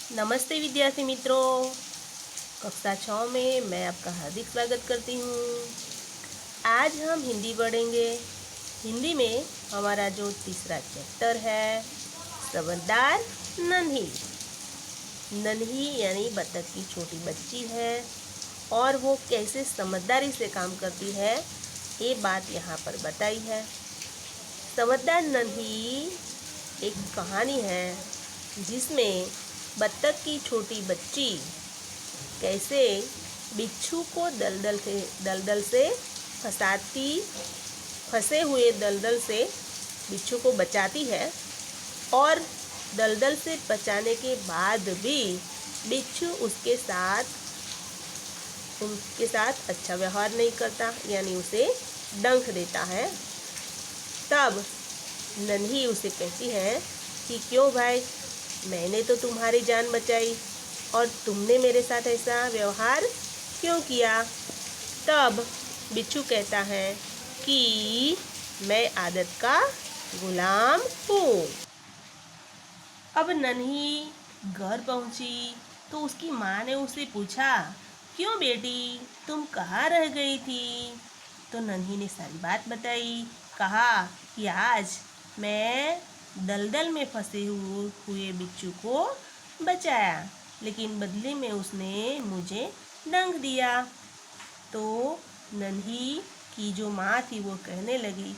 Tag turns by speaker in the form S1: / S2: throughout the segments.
S1: नमस्ते विद्यार्थी मित्रों, कक्षा 6 में मैं आपका हार्दिक स्वागत करती हूँ। आज हम हिंदी पढ़ेंगे। हिंदी में हमारा जो तीसरा चैप्टर है, समझदार नन्ही। नन्ही यानी बतख की छोटी बच्ची है और वो कैसे समझदारी से काम करती है, ये बात यहाँ पर बताई है। समझदार नन्ही एक कहानी है जिसमें बत्तख की छोटी बच्ची कैसे बिच्छू को दलदल से फंसे हुए दलदल से बिच्छू को बचाती है और दलदल से बचाने के बाद भी बिच्छू उसके साथ अच्छा व्यवहार नहीं करता, यानी उसे डंक देता है। तब नन्ही उसे कहती है कि क्यों भाई, मैंने तो तुम्हारी जान बचाई और तुमने मेरे साथ ऐसा व्यवहार क्यों किया। तब बिच्छू कहता है कि मैं आदत का गुलाम हूँ। अब नन्ही घर पहुंची तो उसकी माँ ने उससे पूछा, क्यों बेटी, तुम कहाँ रह गई थी। तो नन्ही ने सारी बात बताई। कहा कि आज मैं दलदल में फंसे हुए बिच्छू को बचाया, लेकिन बदले में उसने मुझे डंक दिया। तो नन्ही की जो माँ थी वो कहने लगी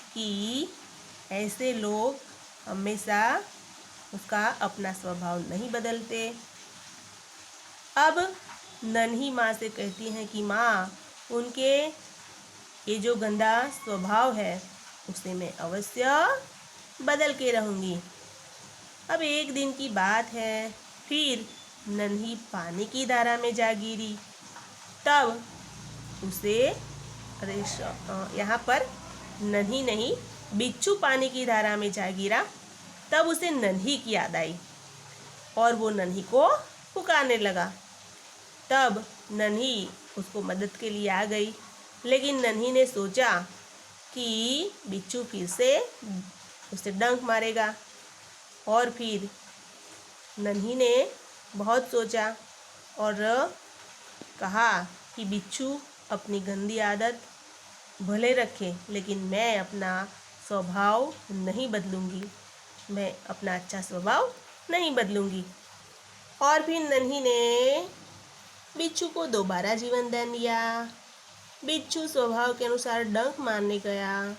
S1: कि ऐसे लोग हमेशा उसका अपना स्वभाव नहीं बदलते। अब नन्ही माँ से कहती हैं कि माँ, उनके ये जो गंदा स्वभाव है उसे मैं अवश्य बदल के रहूँगी। अब एक दिन की बात है, फिर नन्ही पानी की धारा में जा गिरी। तब उसे यहाँ पर नन्ही नहीं, बिच्छू पानी की धारा में जा गिरा। तब उसे नन्ही की याद आई और वो नन्ही को पुकारने लगा। तब नन्ही उसको मदद के लिए आ गई, लेकिन नन्ही ने सोचा कि बिच्छू फिर से उसे डंक मारेगा। और फिर नन्ही ने बहुत सोचा और कहा कि बिच्छू अपनी गंदी आदत भले रखे, लेकिन मैं अपना स्वभाव नहीं बदलूंगी, मैं अपना अच्छा स्वभाव नहीं बदलूंगी। और फिर नन्ही ने बिच्छू को दोबारा जीवन दान दिया। बिच्छू स्वभाव के अनुसार डंक मारने गया।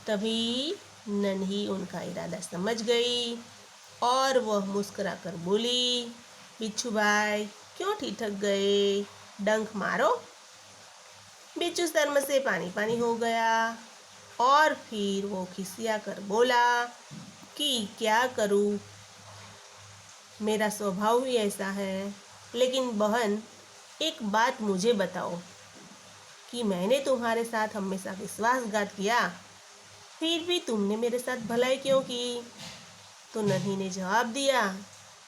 S1: तभी नन्ही उनका इरादा समझ गई और वह मुस्कुराकर बोली, बिच्छू भाई, क्यों ठिठक गए, डंक मारो। बिच्छू शर्म से पानी पानी हो गया और फिर वो खिसिया कर बोला कि क्या करूं, मेरा स्वभाव ही ऐसा है। लेकिन बहन, एक बात मुझे बताओ कि मैंने तुम्हारे साथ हमेशा विश्वासघात किया, फिर भी तुमने मेरे साथ भलाई क्यों की। तो नन्ही ने जवाब दिया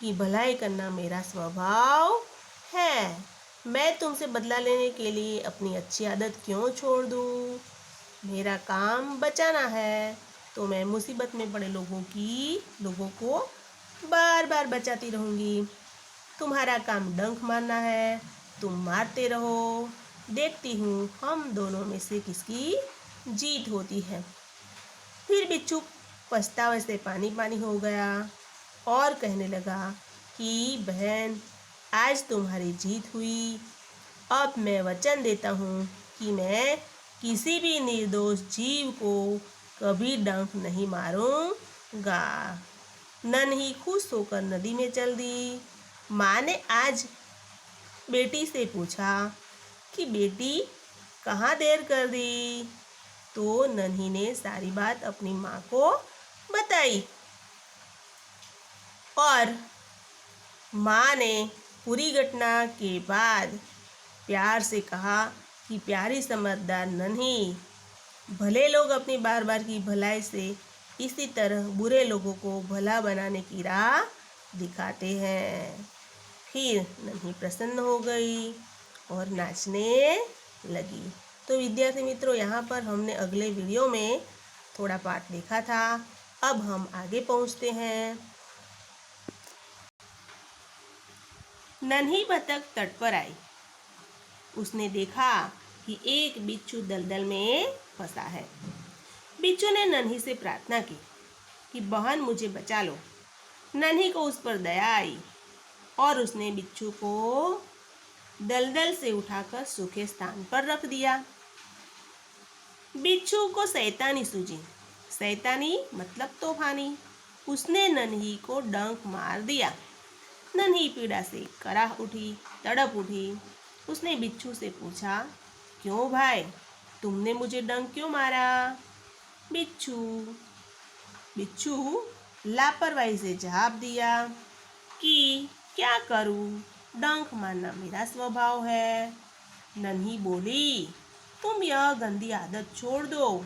S1: कि भलाई करना मेरा स्वभाव है, मैं तुमसे बदला लेने के लिए अपनी अच्छी आदत क्यों छोड़ दूँ। मेरा काम बचाना है, तो मैं मुसीबत में पड़े लोगों को बार बार बचाती रहूँगी। तुम्हारा काम डंक मारना है, तुम मारते रहो, देखती हूँ हम दोनों में से किसकी जीत होती है। फिर बिच्छू पछतावे से पानी पानी हो गया और कहने लगा कि बहन, आज तुम्हारी जीत हुई। अब मैं वचन देता हूँ कि मैं किसी भी निर्दोष जीव को कभी डंक नहीं मारूंगा। नन्ही खुश होकर नदी में चल दी। माँ ने आज बेटी से पूछा कि बेटी, कहाँ देर कर दी। तो नन्ही ने सारी बात अपनी माँ को बताई और माँ ने पूरी घटना के बाद प्यार से कहा कि प्यारी समझदार नन्ही, भले लोग अपनी बार बार की भलाई से इसी तरह बुरे लोगों को भला बनाने की राह दिखाते हैं। फिर नन्ही प्रसन्न हो गई और नाचने लगी। तो विद्यार्थी मित्रों, यहाँ पर हमने अगले वीडियो में थोड़ा पाठ देखा था। अब हम आगे पहुँचते हैं। नन्ही बतख तट पर आई। उसने देखा कि एक बिच्छू दलदल में फंसा है। बिच्छू ने नन्ही से प्रार्थना की कि बहन मुझे बचा लो। नन्ही को उस पर दया आई और उसने बिच्छू को दलदल से उठाकर सूखे स्थान पर रख दिया। बिच्छू को शैतानी सूझी। शैतानी मतलब तूफानी। उसने नन्ही को डंक मार दिया। नन्ही पीड़ा से कराह उठी, तड़प उठी। उसने बिच्छू से पूछा, क्यों भाई, तुमने मुझे डंक क्यों मारा? बिच्छू बिच्छू लापरवाही से जवाब दिया कि क्या करूं, डंक मारना मेरा स्वभाव है। नन्ही बोली, तुम यह गंदी आदत छोड़ दो,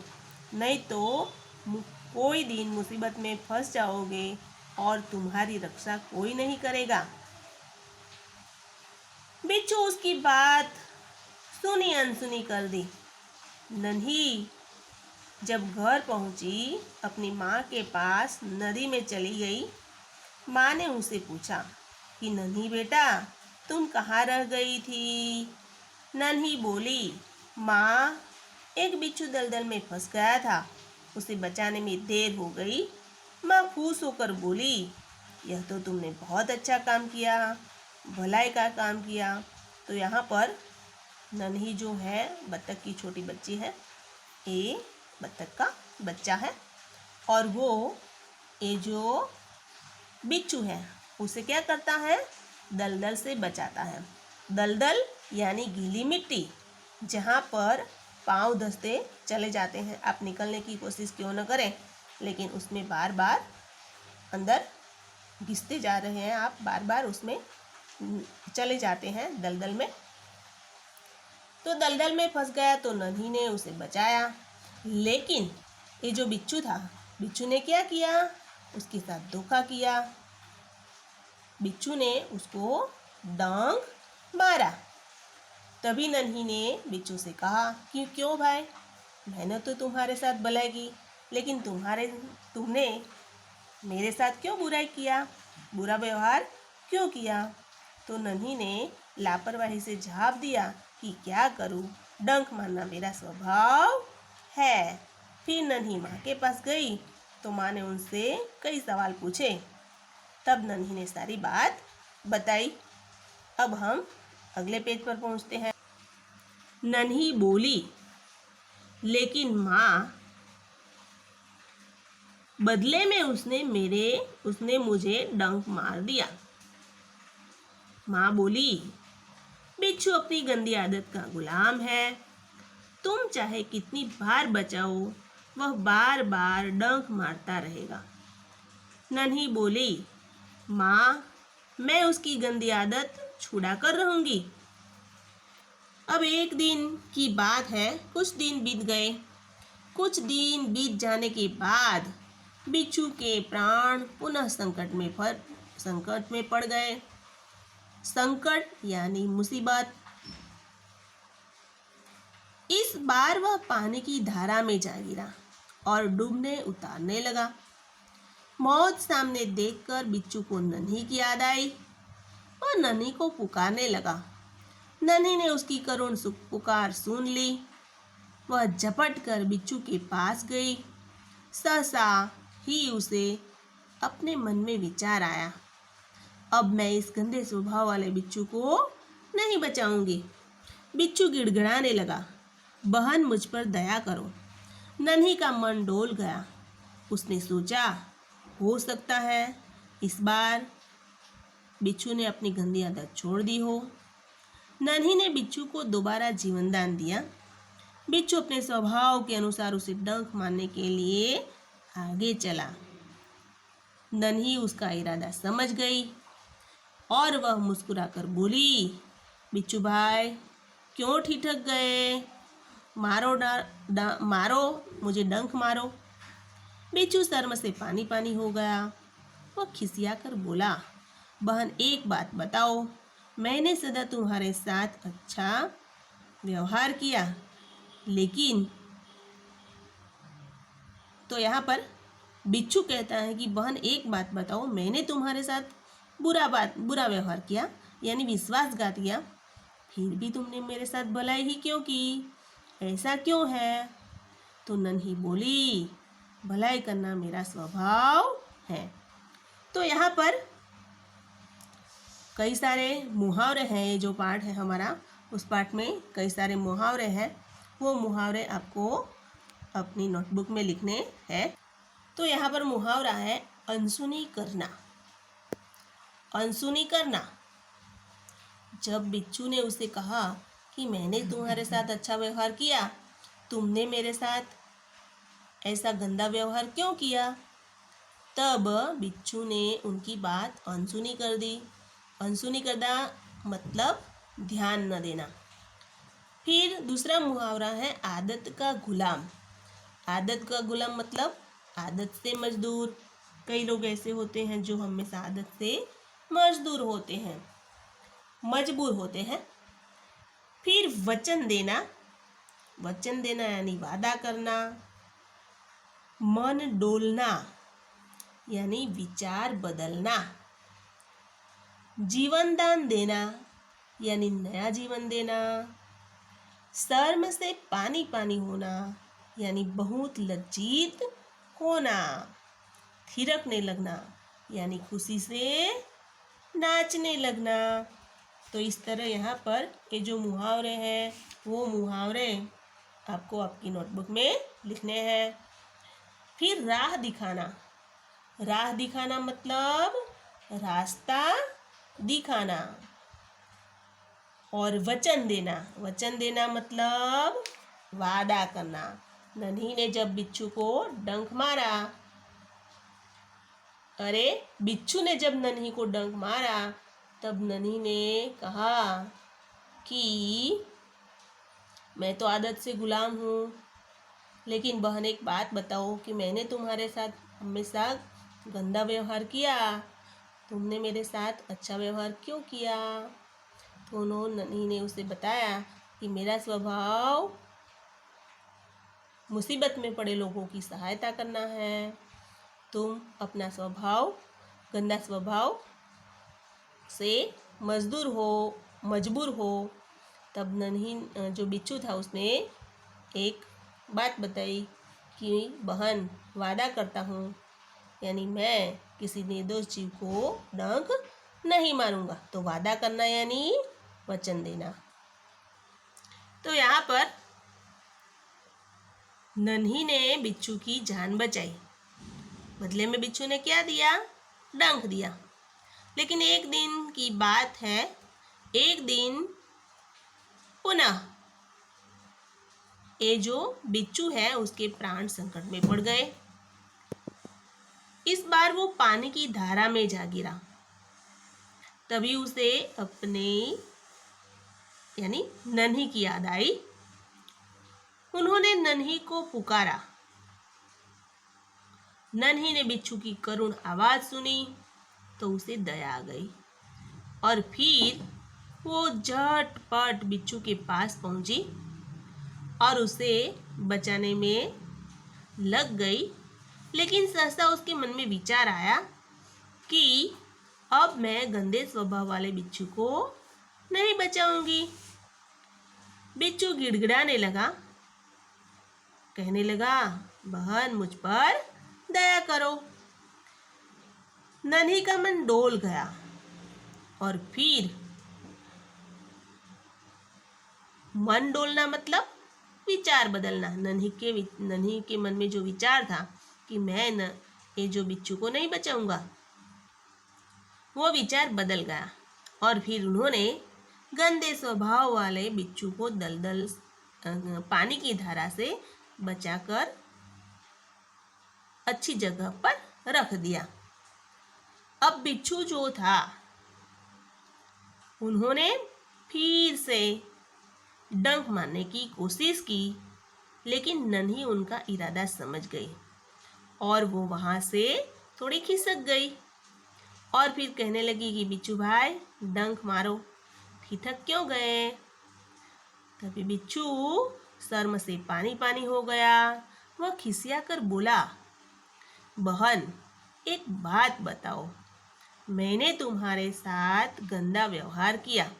S1: नहीं तो कोई दिन मुसीबत में फंस जाओगे और तुम्हारी रक्षा कोई नहीं करेगा। बिच्छू उसकी बात सुनी अनसुनी कर दी। नन्ही जब घर पहुंची, अपनी माँ के पास नदी में चली गई। माँ ने उनसे पूछा कि नन्ही बेटा, तुम कहाँ रह गई थी? नन्ही बोली, माँ, एक बिच्छू दलदल में फंस गया था, उसे बचाने में देर हो गई। माँ खुश होकर बोली, यह तो तुमने बहुत अच्छा काम किया, भलाई का काम किया। तो यहाँ पर नन्ही जो है बत्तख की छोटी बच्ची है, ये बत्तख का बच्चा है और वो ये जो बिच्छू है उसे क्या करता है, दलदल से बचाता है। दलदल यानी गीली मिट्टी, जहाँ पर पाँव धंसते चले जाते हैं। आप निकलने की कोशिश क्यों न करें, लेकिन उसमें बार बार अंदर घिसते जा रहे हैं, आप बार बार उसमें चले जाते हैं दलदल में। तो दलदल में फंस गया तो नन्ही ने उसे बचाया। लेकिन ये जो बिच्छू था, बिच्छू ने क्या किया, उसके साथ धोखा किया। बिच्छू ने उसको डंक मारा। तभी नन्ही ने बिच्छू से कहा कि क्यों भाई, मैंने तो तुम्हारे साथ भलाई की, लेकिन तुमने मेरे साथ क्यों बुराई किया, बुरा व्यवहार क्यों किया? तो नन्ही ने लापरवाही से जवाब दिया कि क्या करूं, डंक मारना मेरा स्वभाव है। फिर नन्ही माँ के पास गई तो माँ ने उनसे कई सवाल पूछे। तब नन्ही ने सारी बात बताई। अब हम अगले पेज पर पहुँचते हैं। नन्ही बोली, लेकिन माँ, बदले में उसने मुझे डंक मार दिया। माँ बोली, बिच्छू अपनी गंदी आदत का गुलाम है, तुम चाहे कितनी बार बचाओ, वह बार बार डंक मारता रहेगा। नन्ही बोली, माँ, मैं उसकी गंदी आदत छुड़ा कर रहूंगी। अब एक दिन की बात है, कुछ दिन बीत गए। कुछ दिन बीत जाने के बाद बिच्छू के प्राण पुनः संकट में पड़ गए। संकट यानी मुसीबत। इस बार वह पानी की धारा में जा गिरा और डूबने उतारने लगा। मौत सामने देखकर बिच्छू को नन्ही की याद आई और नन्ही को पुकारने लगा। नन्ही ने उसकी करुण पुकार सुन ली। वह झपट कर बिच्छू के पास गई। सहसा ही उसे अपने मन में विचार आया, अब मैं इस गंदे स्वभाव वाले बिच्छू को नहीं बचाऊंगी। बिच्छू गिड़गिड़ाने लगा, बहन मुझ पर दया करो। नन्ही का मन डोल गया। उसने सोचा, हो सकता है इस बार बिच्छू ने अपनी गंदी आदत छोड़ दी हो। नन्ही ने बिच्छू को दोबारा जीवन दान दिया। बिच्छू अपने स्वभाव के अनुसार उसे डंक मारने के लिए आगे चला। नन्ही उसका इरादा समझ गई और वह मुस्कुराकर बोली, बिच्छू भाई, क्यों ठिठक गए? मारो, मुझे डंक मारो। बिच्छू शर्म से पानी पानी हो गया। वह खिसिया कर बोला, बहन एक बात बताओ, मैंने सदा तुम्हारे साथ अच्छा व्यवहार किया, लेकिन तो यहाँ पर बिच्छू कहता है कि बहन एक बात बताओ, मैंने तुम्हारे साथ बुरा व्यवहार किया, यानी विश्वासघात किया, फिर भी तुमने मेरे साथ भलाई ही क्यों की, ऐसा क्यों है? तो नन्ही बोली, भलाई करना मेरा स्वभाव है। तो यहाँ पर कई सारे मुहावरे हैं। ये जो पाठ है हमारा, उस पाठ में कई सारे मुहावरे हैं। वो मुहावरे आपको अपनी नोटबुक में लिखने हैं। तो यहाँ पर मुहावरा है अनसुनी करना। अनसुनी करना, जब बिच्छू ने उसे कहा कि मैंने तुम्हारे साथ अच्छा व्यवहार किया, तुमने मेरे साथ ऐसा गंदा व्यवहार क्यों किया? तब बिच्छू ने उनकी बात अनसुनी कर दी। अनसुनी करना मतलब ध्यान न देना। फिर दूसरा मुहावरा है आदत का गुलाम। आदत का गुलाम मतलब आदत से मजदूर। कई लोग ऐसे होते हैं जो हमेशा आदत से मजदूर होते हैं, मजबूर होते हैं। फिर वचन देना। वचन देना यानी वादा करना। मन डोलना यानी विचार बदलना। जीवन दान देना यानी नया जीवन देना। शर्म से पानी पानी होना यानी बहुत लज्जित होना। थिरकने लगना यानी खुशी से नाचने लगना। तो इस तरह यहाँ पर ये जो मुहावरे हैं, वो मुहावरे आपको आपकी नोटबुक में लिखने हैं। फिर राह दिखाना। राह दिखाना मतलब रास्ता दिखाना। और वचन देना। वचन देना मतलब वादा करना। नन्ही ने जब बिच्छू को डंक मारा, अरे बिच्छू ने जब नन्ही को डंक मारा, तब नन्ही ने कहा कि मैं तो आदत से गुलाम हूँ, लेकिन बहन एक बात बताओ कि मैंने तुम्हारे साथ हमेशा गंदा व्यवहार किया, तुमने मेरे साथ अच्छा व्यवहार क्यों किया? तो नन्ही ने उसे बताया कि मेरा स्वभाव मुसीबत में पड़े लोगों की सहायता करना है। तुम अपना स्वभाव, गंदा स्वभाव से मजबूर हो। तब नन्ही जो बिच्छू था उसने एक बात बताई कि बहन वादा करता हूँ, यानी मैं किसी निर्दोष जीव को डंक नहीं मारूंगा। तो वादा करना यानी वचन देना। तो यहाँ पर नन्ही ने बिच्छू की जान बचाई। बदले में बिच्छू ने क्या दिया? डंक दिया। लेकिन एक दिन की बात है, एक दिन पुनः ये जो बिच्छू है उसके प्राण संकट में पड़ गए। इस बार वो पानी की धारा में जा गिरा। तभी उसे अपने यानी नन्ही की याद आई। उन्होंने नन्ही को पुकारा। नन्ही ने बिच्छू की करुण आवाज सुनी तो उसे दया आ गई और फिर वो झटपट बिच्छू के पास पहुंची और उसे बचाने में लग गई। लेकिन सहसा उसके मन में विचार आया कि अब मैं गंदे स्वभाव वाले बिच्छू को नहीं बचाऊंगी। बिच्छू गिड़गिड़ाने लगा, कहने लगा, बहन मुझ पर दया करो। नन्ही का मन डोल गया और फिर मन डोलना मतलब विचार बदलना। नन्ही के मन में जो विचार था कि मैं ये जो बिच्छू को नहीं बचाऊंगा, वो विचार बदल गया और फिर उन्होंने गंदे स्वभाव वाले बिच्छू को दलदल पानी की धारा से बचाकर अच्छी जगह पर रख दिया। अब बिच्छू जो था, उन्होंने फिर से डंक मारने की कोशिश की, लेकिन नन्ही उनका इरादा समझ गई और वो वहां से थोड़ी खिसक गई और फिर कहने लगी कि बिच्छू भाई डंक मारो, ठिठक क्यों गए? तभी बिच्छू शर्म से पानी पानी हो गया। वह खिसिया कर बोला, बहन एक बात बताओ, मैंने तुम्हारे साथ गंदा व्यवहार किया,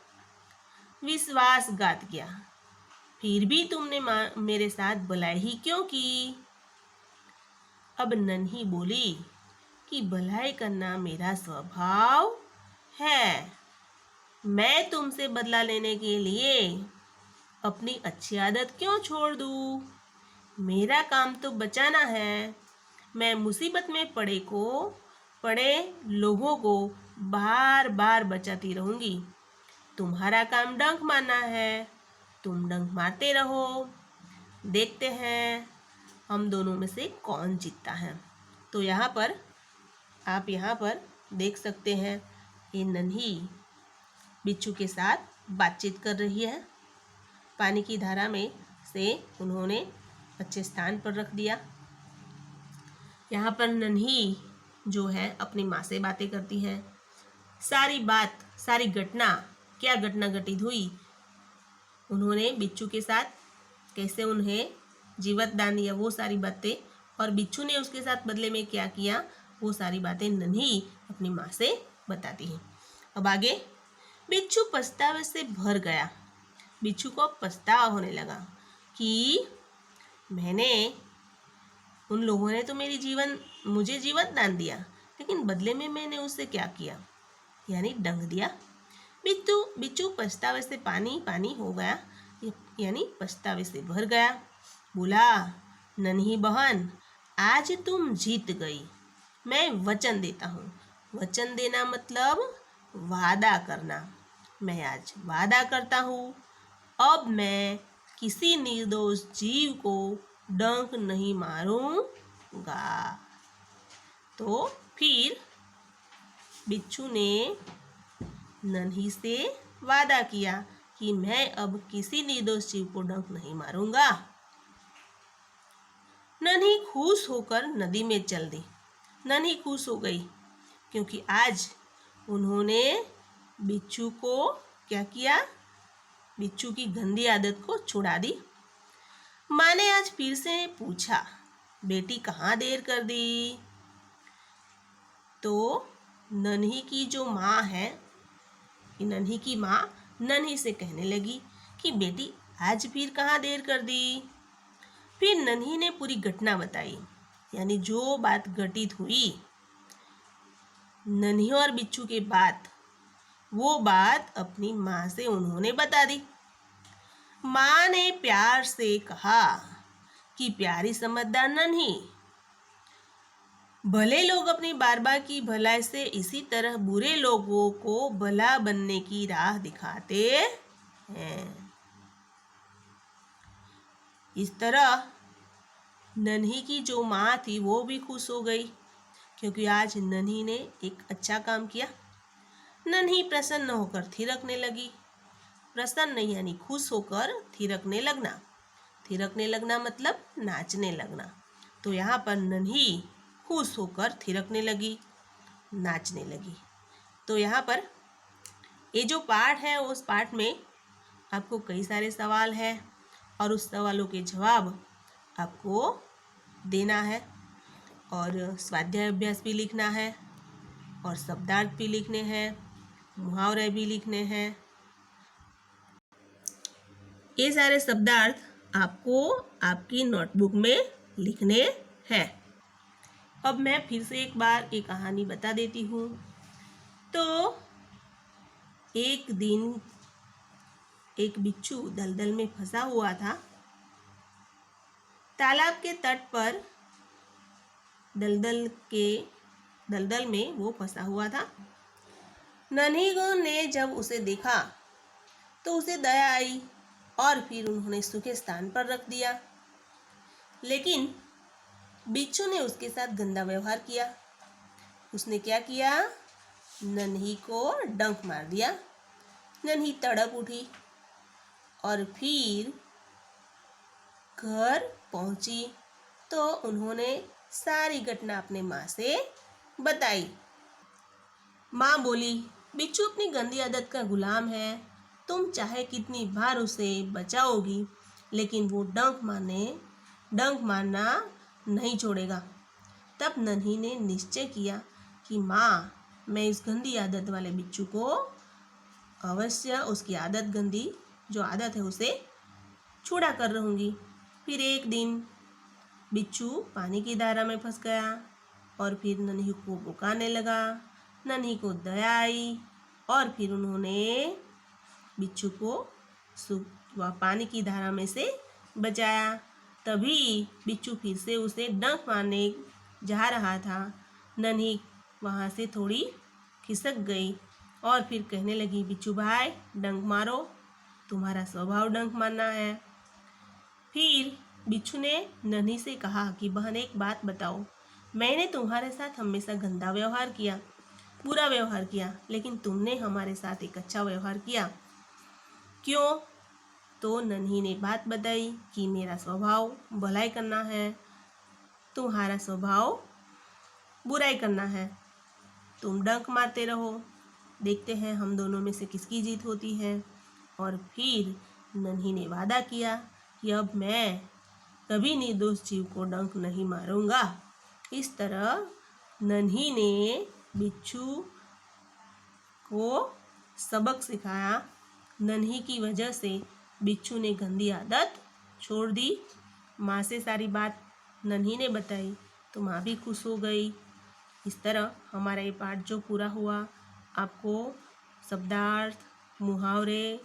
S1: विश्वासघात किया, फिर भी तुमने मेरे साथ भलाई ही क्यों की? अब नन्ही बोली कि भलाई करना मेरा स्वभाव है। मैं तुमसे बदला लेने के लिए अपनी अच्छी आदत क्यों छोड़ दूँ? मेरा काम तो बचाना है। मैं मुसीबत में पड़े लोगों को बार बार बचाती रहूँगी। तुम्हारा काम डंक मारना है, तुम डंक मारते रहो। देखते हैं हम दोनों में से कौन जीतता है। तो आप यहाँ पर देख सकते हैं ये नन्ही बिच्छू के साथ बातचीत कर रही है। पानी की धारा में से उन्होंने अच्छे स्थान पर रख दिया। यहाँ पर नन्ही जो है अपनी माँ से बातें करती है। सारी घटना, क्या घटना घटित हुई, उन्होंने बिच्छू के साथ कैसे उन्हें जीवत दान दिया, वो सारी बातें, और बिच्छू ने उसके साथ बदले में क्या किया, वो सारी बातें नन्ही अपनी माँ से बताती है। अब आगे, बिच्छू पछतावे से भर गया। बिच्छू को पछतावा होने लगा कि उन लोगों ने तो मुझे जीवन दान दिया, लेकिन बदले में मैंने उससे क्या किया, यानी डंग दिया। बिच्छू पछतावे से पानी हो गया, यानी पछतावे से भर गया। बोला, नन्ही बहन, आज तुम जीत गई। मैं वचन देता हूँ। वचन देना मतलब वादा करना। मैं आज वादा करता हूँ, अब मैं किसी निर्दोष जीव को डंक नहीं मारूंगा। तो फिर बिच्छू ने नन्ही से वादा किया कि मैं अब किसी निर्दोष जीव को डंक नहीं मारूंगा। नन्ही खुश होकर नदी में चल दी। नन्ही खुश हो गई क्योंकि आज उन्होंने बिच्छू को क्या किया, बिच्छू की गंदी आदत को छुड़ा दी। माँ ने आज फिर से पूछा, बेटी कहाँ देर कर दी? तो नन्ही की जो माँ है, नन्ही की माँ नन्ही से कहने लगी कि बेटी आज फिर कहाँ देर कर दी? फिर नन्ही ने पूरी घटना बताई, यानी जो बात घटित हुई नन्ही और बिच्छू के बाद, वो बात अपनी माँ से उन्होंने बता दी। माँ ने प्यार से कहा कि प्यारी समझदार नन्ही, भले लोग अपनी बार बार की भलाई से इसी तरह बुरे लोगों को भला बनने की राह दिखाते हैं। इस तरह नन्ही की जो माँ थी वो भी खुश हो गई क्योंकि आज नन्ही ने एक अच्छा काम किया। नन्ही प्रसन्न होकर थिरकने लगी। प्रसन्न यानी खुश होकर थिरकने लगना। थिरकने लगना मतलब नाचने लगना। तो यहाँ पर नन्ही खुश होकर थिरकने लगी, नाचने लगी। तो यहाँ पर ये जो पाठ है, उस पाठ में आपको कई सारे सवाल हैं और उस सवालों के जवाब आपको देना है और स्वाध्याय अभ्यास भी लिखना है और शब्दार्थ भी लिखने हैं, मुहावरे भी लिखने हैं। ये सारे शब्दार्थ आपको आपकी नोटबुक में लिखने हैं। अब मैं फिर से एक बार एक कहानी बता देती हूँ। तो एक दिन एक बिच्छू दलदल में फंसा हुआ था। तालाब के तट पर दलदल में वो फंसा हुआ था। नन्ही ने जब उसे देखा तो उसे दया आई और फिर उन्होंने सूखे स्थान पर रख दिया। लेकिन बिच्छू ने उसके साथ गंदा व्यवहार किया। उसने क्या किया, नन्ही को डंक मार दिया। नन्ही तड़प उठी और फिर घर पहुंची तो उन्होंने सारी घटना अपने माँ से बताई। माँ बोली, बिच्छू अपनी गंदी आदत का गुलाम है। तुम चाहे कितनी बार उसे बचाओगी, लेकिन वो डंक मारना नहीं छोड़ेगा। तब नन्ही ने निश्चय किया कि माँ, मैं इस गंदी आदत वाले बिच्छू को अवश्य उसकी आदत गंदी जो आदत है उसे छुड़ा कर रहूँगी। फिर एक दिन बिच्छू पानी की धारा में फंस गया और फिर नन्ही को पुकारने लगा। नन्ही को दया आई और फिर उन्होंने बिच्छू को पानी की धारा में से बचाया। तभी बिच्छू फिर से उसे डंक मारने जा रहा था। नन्ही वहाँ से थोड़ी खिसक गई और फिर कहने लगी, बिच्छू भाई डंक मारो, तुम्हारा स्वभाव डंक मारना है। फिर बिच्छू ने नन्ही से कहा कि बहन एक बात बताओ, मैंने तुम्हारे साथ हमेशा गंदा व्यवहार किया, बुरा व्यवहार किया, लेकिन तुमने हमारे साथ एक अच्छा व्यवहार किया, क्यों? तो नन्ही ने बात बताई कि मेरा स्वभाव भलाई करना है, तुम्हारा स्वभाव बुराई करना है। तुम डंक मारते रहो, देखते हैं हम दोनों में से किसकी जीत होती है। और फिर नन्ही ने वादा किया कि अब मैं कभी निर्दोष जीव को डंक नहीं मारूंगा। इस तरह नन्ही ने बिच्छू को सबक सिखाया। नन्ही की वजह से बिच्छू ने गंदी आदत छोड़ दी। माँ से सारी बात नन्ही ने बताई तो माँ भी खुश हो गई। इस तरह हमारा ये पाठ जो पूरा हुआ, आपको शब्दार्थ, मुहावरे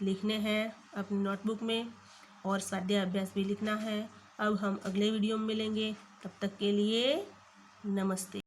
S1: लिखने हैं अपनी नोटबुक में और स्वाध्याय अभ्यास भी लिखना है। अब हम अगले वीडियो में मिलेंगे, तब तक के लिए नमस्ते।